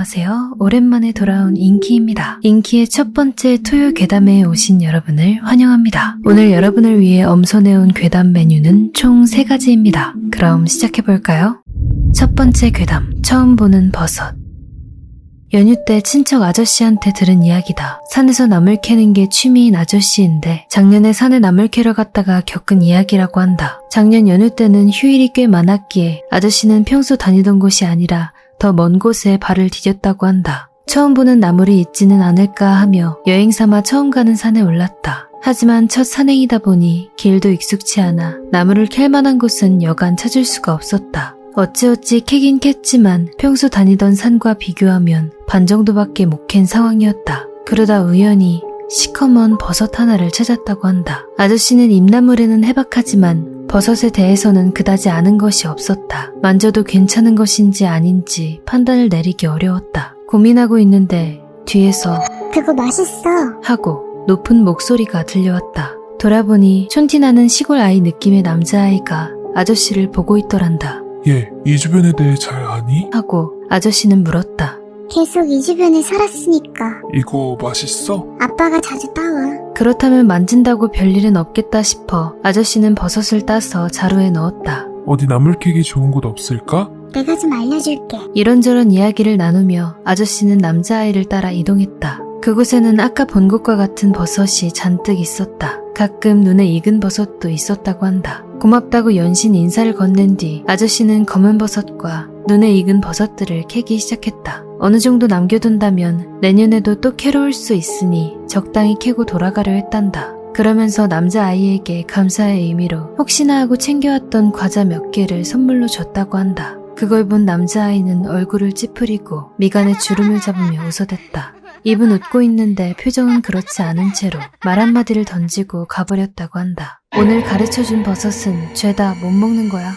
안녕하세요. 오랜만에 돌아온 인키입니다. 인키의 첫 번째 토요 괴담에 오신 여러분을 환영합니다. 오늘 여러분을 위해 엄선해온 괴담 메뉴는 총 3가지입니다. 그럼 시작해볼까요? 첫 번째 괴담, 처음 보는 버섯. 연휴 때 친척 아저씨한테 들은 이야기다. 산에서 나물 캐는 게 취미인 아저씨인데 작년에 산에 나물 캐러 갔다가 겪은 이야기라고 한다. 작년 연휴 때는 휴일이 꽤 많았기에 아저씨는 평소 다니던 곳이 아니라 더 먼 곳에 발을 디뎠다고 한다. 처음 보는 나물이 있지는 않을까 하며 여행 삼아 처음 가는 산에 올랐다. 하지만 첫 산행이다 보니 길도 익숙치 않아 나물을 캘 만한 곳은 여간 찾을 수가 없었다. 어찌어찌 캐긴 캤지만 평소 다니던 산과 비교하면 반 정도밖에 못 캔 상황이었다. 그러다 우연히 시커먼 버섯 하나를 찾았다고 한다. 아저씨는 잎나물에는 해박하지만 버섯에 대해서는 그다지 아는 것이 없었다. 만져도 괜찮은 것인지 아닌지 판단을 내리기 어려웠다. 고민하고 있는데 뒤에서 그거 맛있어. 하고 높은 목소리가 들려왔다. 돌아보니 촌티나는 시골 아이 느낌의 남자아이가 아저씨를 보고 있더란다. 얘, 이 주변에 대해 잘 아니? 하고 아저씨는 물었다. 계속 이 주변에 살았으니까. 이거 맛있어? 아빠가 자주 따와. 그렇다면 만진다고 별일은 없겠다 싶어 아저씨는 버섯을 따서 자루에 넣었다. 어디 나물 캐기 좋은 곳 없을까? 내가 좀 알려줄게. 이런저런 이야기를 나누며 아저씨는 남자아이를 따라 이동했다. 그곳에는 아까 본 곳과 같은 버섯이 잔뜩 있었다. 가끔 눈에 익은 버섯도 있었다고 한다. 고맙다고 연신 인사를 건넨 뒤 아저씨는 검은 버섯과 눈에 익은 버섯들을 캐기 시작했다. 어느 정도 남겨둔다면 내년에도 또 캐러 올 수 있으니 적당히 캐고 돌아가려 했단다. 그러면서 남자아이에게 감사의 의미로 혹시나 하고 챙겨왔던 과자 몇 개를 선물로 줬다고 한다. 그걸 본 남자아이는 얼굴을 찌푸리고 미간에 주름을 잡으며 웃어댔다. 입은 웃고 있는데 표정은 그렇지 않은 채로 말 한마디를 던지고 가버렸다고 한다. 오늘 가르쳐준 버섯은 죄다 못 먹는 거야.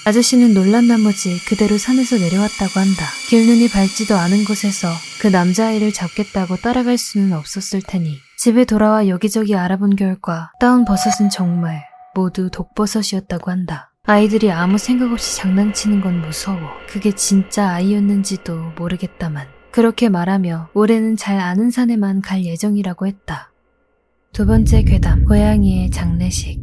아저씨는 놀란 나머지 그대로 산에서 내려왔다고 한다. 길눈이 밝지도 않은 곳에서 그 남자아이를 잡겠다고 따라갈 수는 없었을 테니 집에 돌아와 여기저기 알아본 결과 따온 버섯은 정말 모두 독버섯이었다고 한다. 아이들이 아무 생각 없이 장난치는 건 무서워. 그게 진짜 아이였는지도 모르겠다만 그렇게 말하며 올해는 잘 아는 산에만 갈 예정이라고 했다. 두 번째 괴담, 고양이의 장례식.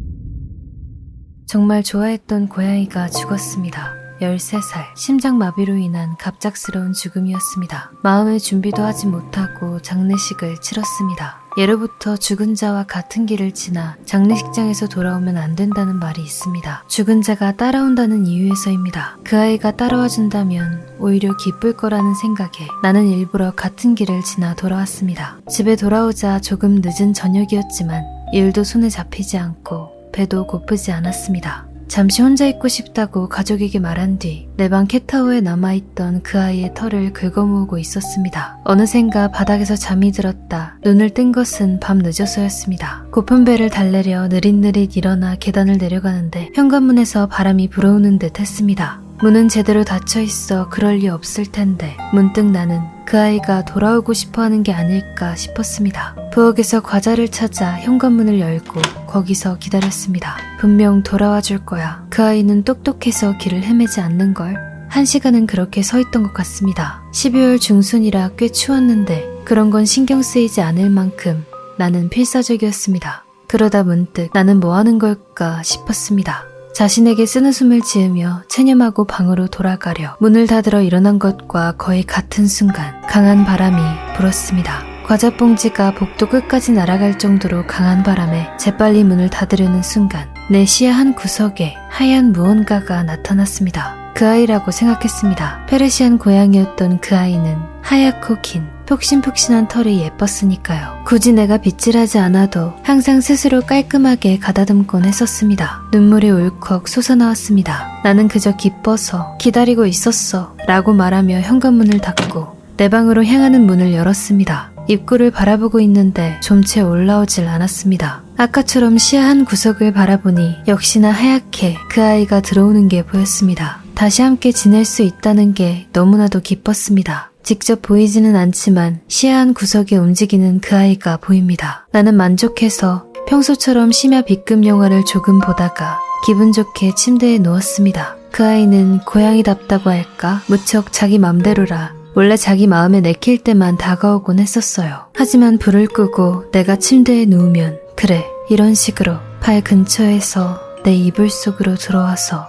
정말 좋아했던 고양이가 죽었습니다. 13살, 심장마비로 인한 갑작스러운 죽음이었습니다. 마음의 준비도 하지 못하고 장례식을 치렀습니다. 예로부터 죽은 자와 같은 길을 지나 장례식장에서 돌아오면 안 된다는 말이 있습니다. 죽은 자가 따라온다는 이유에서입니다. 그 아이가 따라와 준다면 오히려 기쁠 거라는 생각에 나는 일부러 같은 길을 지나 돌아왔습니다. 집에 돌아오자 조금 늦은 저녁이었지만 일도 손에 잡히지 않고 배도 고프지 않았습니다. 잠시 혼자 있고 싶다고 가족에게 말한 뒤 내 방 캣타워에 남아있던 그 아이의 털을 긁어모으고 있었습니다. 어느샌가 바닥에서 잠이 들었다 눈을 뜬 것은 밤 늦어서였습니다. 고픈 배를 달래려 느릿느릿 일어나 계단을 내려가는데 현관문에서 바람이 불어오는 듯 했습니다. 문은 제대로 닫혀있어 그럴 리 없을 텐데 문득 나는 그 아이가 돌아오고 싶어하는 게 아닐까 싶었습니다. 부엌에서 과자를 찾아 현관문을 열고 거기서 기다렸습니다. 분명 돌아와 줄 거야. 그 아이는 똑똑해서 길을 헤매지 않는걸. 1시간은 그렇게 서 있던 것 같습니다. 12월 중순이라 꽤 추웠는데 그런 건 신경 쓰이지 않을 만큼 나는 필사적이었습니다. 그러다 문득 나는 뭐 하는 걸까 싶었습니다. 자신에게 쓴웃음을 지으며 체념하고 방으로 돌아가려 문을 닫으러 일어난 것과 거의 같은 순간 강한 바람이 불었습니다. 과자 봉지가 복도 끝까지 날아갈 정도로 강한 바람에 재빨리 문을 닫으려는 순간 내 시야 한 구석에 하얀 무언가가 나타났습니다. 그 아이라고 생각했습니다. 페르시안 고양이였던 그 아이는 하얗고 긴 푹신푹신한 털이 예뻤으니까요. 굳이 내가 빗질하지 않아도 항상 스스로 깔끔하게 가다듬곤 했었습니다. 눈물이 울컥 솟아나왔습니다. 나는 그저 기뻐서 기다리고 있었어 라고 말하며 현관문을 닫고 내 방으로 향하는 문을 열었습니다. 입구를 바라보고 있는데 좀채 올라오질 않았습니다. 아까처럼 시야 한 구석을 바라보니 역시나 하얗게 그 아이가 들어오는 게 보였습니다. 다시 함께 지낼 수 있다는 게 너무나도 기뻤습니다. 직접 보이지는 않지만 시야 한 구석에 움직이는 그 아이가 보입니다. 나는 만족해서 평소처럼 심야 B급 영화를 조금 보다가 기분 좋게 침대에 누웠습니다. 그 아이는 고양이답다고 할까? 무척 자기 맘대로라 원래 자기 마음에 내킬 때만 다가오곤 했었어요. 하지만 불을 끄고 내가 침대에 누우면 그래 이런 식으로 발 근처에서 내 이불 속으로 들어와서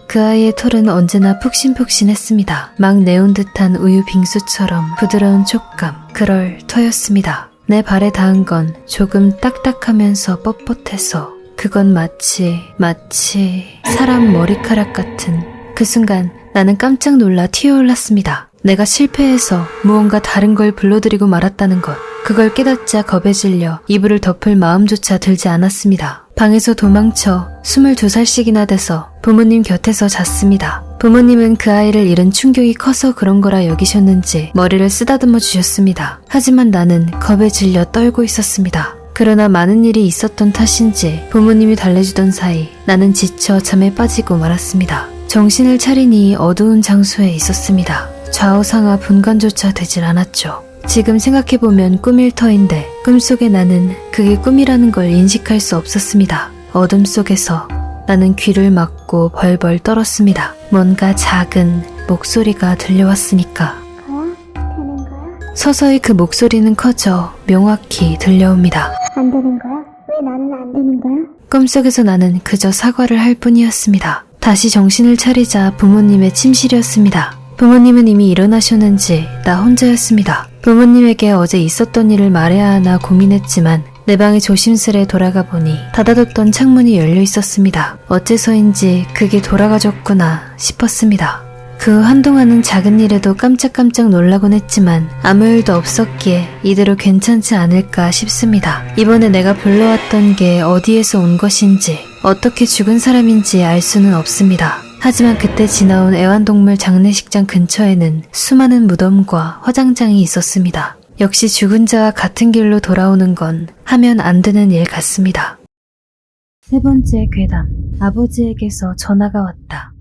그 아이의 털은 언제나 푹신푹신했습니다. 막 내온 듯한 우유 빙수처럼 부드러운 촉감, 그럴 터였습니다. 내 발에 닿은 건 조금 딱딱하면서 뻣뻣해서 그건 마치 사람 머리카락 같은. 그 순간 나는 깜짝 놀라 튀어올랐습니다. 내가 실패해서 무언가 다른 걸 불러들이고 말았다는 것. 그걸 깨닫자 겁에 질려 이불을 덮을 마음조차 들지 않았습니다. 방에서 도망쳐 22살씩이나 돼서 부모님 곁에서 잤습니다. 부모님은 그 아이를 잃은 충격이 커서 그런 거라 여기셨는지 머리를 쓰다듬어 주셨습니다. 하지만 나는 겁에 질려 떨고 있었습니다. 그러나 많은 일이 있었던 탓인지 부모님이 달래주던 사이 나는 지쳐 잠에 빠지고 말았습니다. 정신을 차리니 어두운 장소에 있었습니다. 좌우상하 분간조차 되질 않았죠. 지금 생각해보면 꿈일 터인데 꿈속의 나는 그게 꿈이라는 걸 인식할 수 없었습니다. 어둠 속에서 나는 귀를 막고 벌벌 떨었습니다. 뭔가 작은 목소리가 들려왔으니까. 거야? 되는 거야? 서서히 그 목소리는 커져 명확히 들려옵니다. 안 되는 거야? 왜 나는 안 되는 거야? 꿈속에서 나는 그저 사과를 할 뿐이었습니다. 다시 정신을 차리자 부모님의 침실이었습니다. 부모님은 이미 일어나셨는지 나 혼자였습니다. 부모님에게 어제 있었던 일을 말해야 하나 고민했지만 내 방에 조심스레 돌아가 보니 닫아뒀던 창문이 열려 있었습니다. 어째서인지 그게 돌아가졌구나 싶었습니다. 그 한동안은 작은 일에도 깜짝깜짝 놀라곤 했지만 아무 일도 없었기에 이대로 괜찮지 않을까 싶습니다. 이번에 내가 불러왔던 게 어디에서 온 것인지 어떻게 죽은 사람인지 알 수는 없습니다. 하지만 그때 지나온 애완동물 장례식장 근처에는 수많은 무덤과 화장장이 있었습니다. 역시 죽은 자와 같은 길로 돌아오는 건 하면 안 되는 일 같습니다. 세 번째 괴담. 아버지에게서 전화가 왔다.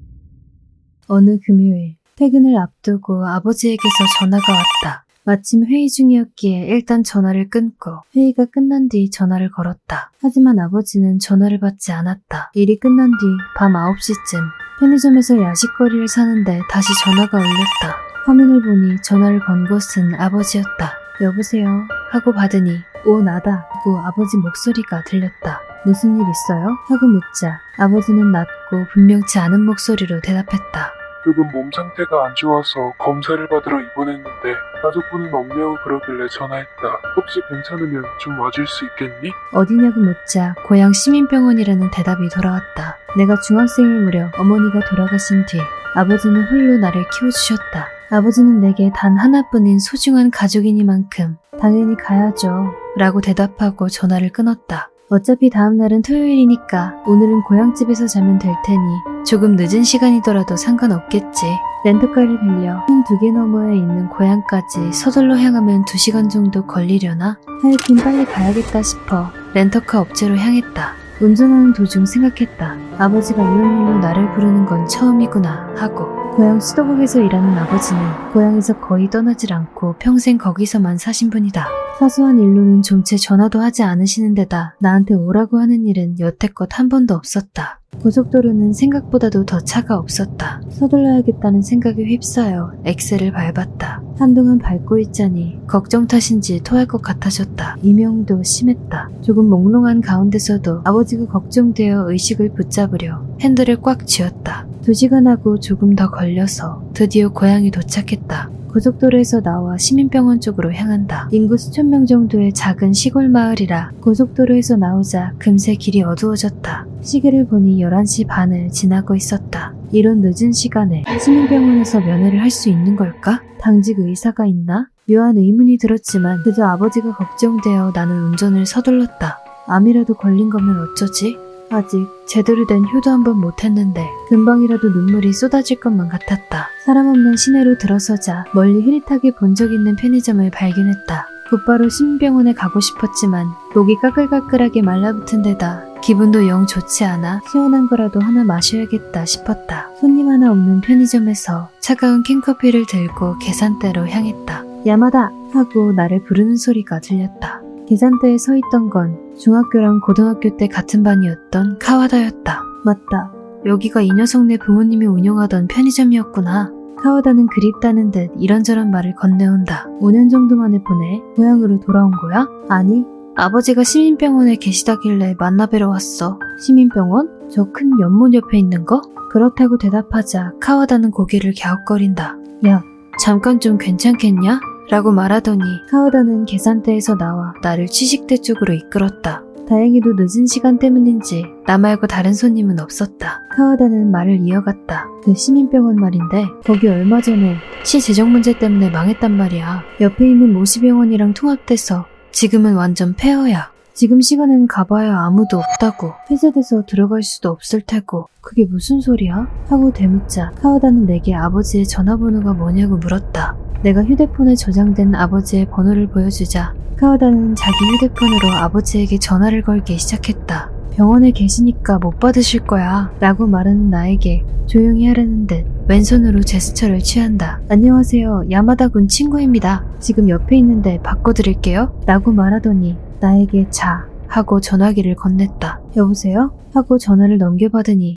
어느 금요일 퇴근을 앞두고 아버지에게서 전화가 왔다. 마침 회의 중이었기에 일단 전화를 끊고 회의가 끝난 뒤 전화를 걸었다. 하지만 아버지는 전화를 받지 않았다. 일이 끝난 뒤 밤 9시쯤 편의점에서 야식거리를 사는데 다시 전화가 울렸다. 화면을 보니 전화를 건 것은 아버지였다. 여보세요? 하고 받으니 오 나다 고 아버지 목소리가 들렸다. 무슨 일 있어요? 하고 묻자 아버지는 낮고 분명치 않은 목소리로 대답했다. 조금 몸 상태가 안 좋아서 검사를 받으러 입원했는데 가족분은 없냐고 그러길래 전화했다. 혹시 괜찮으면 좀 와줄 수 있겠니? 어디냐고 묻자 고향 시민병원이라는 대답이 돌아왔다. 내가 중학생일 무렵 어머니가 돌아가신 뒤 아버지는 홀로 나를 키워주셨다. 아버지는 내게 단 하나뿐인 소중한 가족이니만큼 당연히 가야죠 라고 대답하고 전화를 끊었다. 어차피 다음날은 토요일이니까 오늘은 고향집에서 자면 될 테니 조금 늦은 시간이더라도 상관없겠지. 렌터카를 빌려 산 2개 너머에 있는 고향까지 서둘러 향하면 2시간 정도 걸리려나? 하여튼 빨리 가야겠다 싶어 렌터카 업체로 향했다. 운전하는 도중 생각했다. 아버지가 이런 일로 나를 부르는 건 처음이구나 하고. 고향 수도국에서 일하는 아버지는 고향에서 거의 떠나질 않고 평생 거기서만 사신 분이다. 사소한 일로는 좀채 전화도 하지 않으시는 데다 나한테 오라고 하는 일은 여태껏 한 번도 없었다. 고속도로는 생각보다도 더 차가 없었다. 서둘러야겠다는 생각에 휩싸여 엑셀을 밟았다. 한동안 밟고 있자니 걱정 탓인지 토할 것 같아졌다. 이명도 심했다. 조금 몽롱한 가운데서도 아버지가 걱정되어 의식을 붙잡으려 핸들을 꽉 쥐었다. 2시간하고 조금 더 걸려서 드디어 고향에 도착했다. 고속도로에서 나와 시민병원 쪽으로 향한다. 인구 수천 명 정도의 작은 시골 마을이라 고속도로에서 나오자 금세 길이 어두워졌다. 시계를 보니 11시 반을 지나고 있었다. 이런 늦은 시간에 시민병원에서 면회를 할 수 있는 걸까? 당직 의사가 있나? 묘한 의문이 들었지만 그저 아버지가 걱정되어 나는 운전을 서둘렀다. 암이라도 걸린 거면 어쩌지? 아직 제대로 된 효도 한 번 못했는데 금방이라도 눈물이 쏟아질 것만 같았다. 사람 없는 시내로 들어서자 멀리 흐릿하게 본 적 있는 편의점을 발견했다. 곧바로 시민병원에 가고 싶었지만 목이 까끌까끌하게 말라붙은 데다 기분도 영 좋지 않아 시원한 거라도 하나 마셔야겠다 싶었다. 손님 하나 없는 편의점에서 차가운 캔커피를 들고 계산대로 향했다. 야마다! 하고 나를 부르는 소리가 들렸다. 계산대에 서 있던 건 중학교랑 고등학교 때 같은 반이었던 카와다였다. 맞다. 여기가 이 녀석네 부모님이 운영하던 편의점이었구나. 카오다는 그립다는 듯 이런저런 말을 건네온다. 5년 정도 만에 보내. 고향으로 돌아온 거야? 아니. 아버지가 시민병원에 계시다길래 만나뵈러 왔어. 시민병원? 저 큰 연못 옆에 있는 거? 그렇다고 대답하자 카와다는 고개를 갸웃거린다. 야, 잠깐 좀 괜찮겠냐? 라고 말하더니 카와다는 계산대에서 나와 나를 취식대 쪽으로 이끌었다. 다행히도 늦은 시간 때문인지 나 말고 다른 손님은 없었다. 카와다는 말을 이어갔다. 그 시민병원 말인데 거기 얼마 전에 시 재정 문제 때문에 망했단 말이야. 옆에 있는 모시병원이랑 통합돼서 지금은 완전 폐허야. 지금 시간에는 가봐야 아무도 없다고. 폐쇄돼서 들어갈 수도 없을 테고. 그게 무슨 소리야? 하고 되묻자 카와다는 내게 아버지의 전화번호가 뭐냐고 물었다. 내가 휴대폰에 저장된 아버지의 번호를 보여주자 카와다는 자기 휴대폰으로 아버지에게 전화를 걸기 시작했다. 병원에 계시니까 못 받으실 거야 라고 말하는 나에게 조용히 하라는 듯 왼손으로 제스처를 취한다. 안녕하세요. 야마다군 친구입니다. 지금 옆에 있는데 바꿔드릴게요 라고 말하더니 나에게 자 하고 전화기를 건넸다. 여보세요? 하고 전화를 넘겨받으니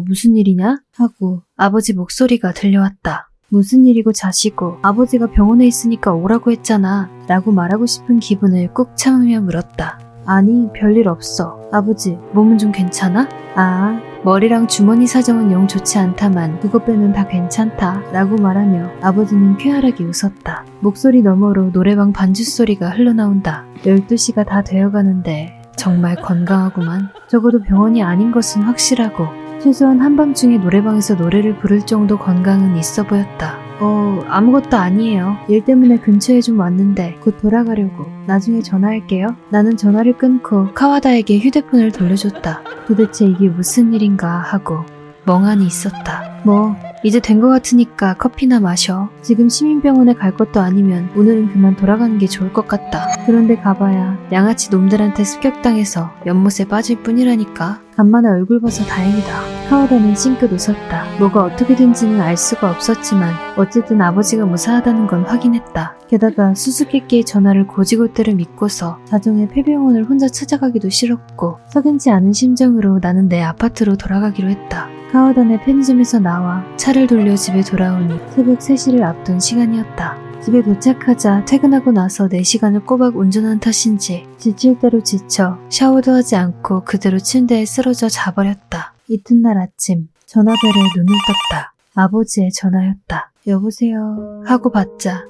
무슨 일이냐? 하고 아버지 목소리가 들려왔다. 무슨 일이고 자시고 아버지가 병원에 있으니까 오라고 했잖아 라고 말하고 싶은 기분을 꾹 참으며 물었다. 아니 별일 없어. 아버지 몸은 좀 괜찮아? 아 머리랑 주머니 사정은 영 좋지 않다만 그것 빼면 다 괜찮다 라고 말하며 아버지는 쾌활하게 웃었다. 목소리 너머로 노래방 반주 소리가 흘러나온다. 12시가 다 되어가는데 정말 건강하구만. 적어도 병원이 아닌 것은 확실하고 최소한 한밤중에 노래방에서 노래를 부를 정도 건강은 있어 보였다. 아무것도 아니에요. 일 때문에 근처에 좀 왔는데 곧 돌아가려고. 나중에 전화할게요. 나는 전화를 끊고 카와다에게 휴대폰을 돌려줬다. 도대체 이게 무슨 일인가 하고 멍하니 있었다. 이제 된 것 같으니까 커피나 마셔. 지금 시민병원에 갈 것도 아니면 오늘은 그만 돌아가는 게 좋을 것 같다. 그런데 가봐야 양아치 놈들한테 습격당해서 연못에 빠질 뿐이라니까. 간만에 얼굴 봐서 다행이다. 카와다는 싱긋 웃었다. 뭐가 어떻게 된지는 알 수가 없었지만 어쨌든 아버지가 무사하다는 건 확인했다. 게다가 수수께끼의 전화를 고지고대로 믿고서 자정에 폐병원을 혼자 찾아가기도 싫었고 석연치 않은 심정으로 나는 내 아파트로 돌아가기로 했다. 카와다의 편의점에서 나와 차를 돌려 집에 돌아오니 새벽 3시를 앞둔 시간이었다. 집에 도착하자 퇴근하고 나서 4시간을 꼬박 운전한 탓인지 지칠 대로 지쳐 샤워도 하지 않고 그대로 침대에 쓰러져 자버렸다. 이튿날 아침 전화벨에 눈을 떴다. 아버지의 전화였다. 여보세요 하고 받자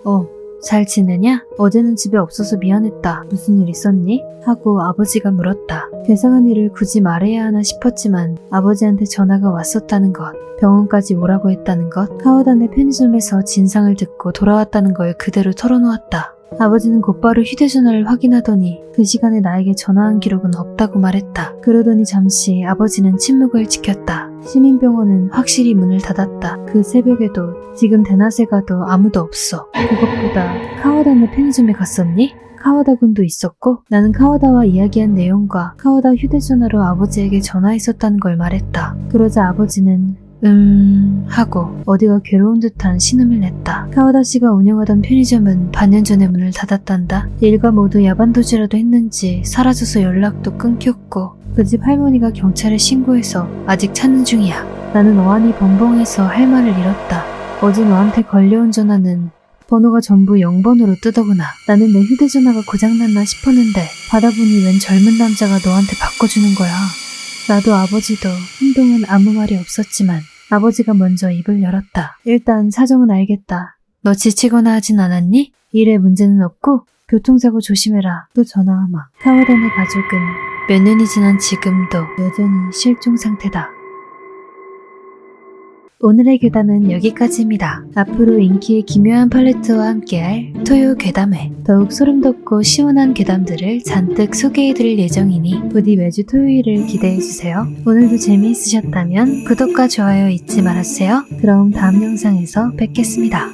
잘 지내냐? 어제는 집에 없어서 미안했다. 무슨 일 있었니? 하고 아버지가 물었다. 괴상한 일을 굳이 말해야 하나 싶었지만 아버지한테 전화가 왔었다는 것, 병원까지 오라고 했다는 것, 카와다네 편의점에서 진상을 듣고 돌아왔다는 걸 그대로 털어놓았다. 아버지는 곧바로 휴대전화를 확인하더니 그 시간에 나에게 전화한 기록은 없다고 말했다. 그러더니 잠시 아버지는 침묵을 지켰다. 시민병원은 확실히 문을 닫았다. 그 새벽에도 지금 대낮에 가도 아무도 없어. 그것보다 카와다네 편의점에 갔었니? 카와다 군도 있었고 나는 카와다와 이야기한 내용과 카와다 휴대전화로 아버지에게 전화했었다는 걸 말했다. 그러자 아버지는 하고 어디가 괴로운 듯한 신음을 냈다. 카와다 씨가 운영하던 편의점은 반년 전에 문을 닫았단다. 일가 모두 야반도주라도 했는지 사라져서 연락도 끊겼고 그 집 할머니가 경찰에 신고해서 아직 찾는 중이야. 나는 어안이 벙벙해서 할 말을 잃었다. 어제 너한테 걸려온 전화는 번호가 전부 0번으로 뜨더구나. 나는 내 휴대전화가 고장났나 싶었는데 받아보니 웬 젊은 남자가 너한테 바꿔주는 거야. 나도 아버지도 한동안 아무 말이 없었지만 아버지가 먼저 입을 열었다. 일단 사정은 알겠다. 너 지치거나 하진 않았니? 일에 문제는 없고 교통사고 조심해라. 또 전화하마. 카와다네 가족은 몇 년이 지난 지금도 여전히 실종 상태다. 오늘의 괴담은 여기까지입니다. 앞으로 인기의 기묘한 팔레트와 함께할 토요 괴담회, 더욱 소름돋고 시원한 괴담들을 잔뜩 소개해드릴 예정이니 부디 매주 토요일을 기대해주세요. 오늘도 재미있으셨다면 구독과 좋아요 잊지 말아주세요. 그럼 다음 영상에서 뵙겠습니다.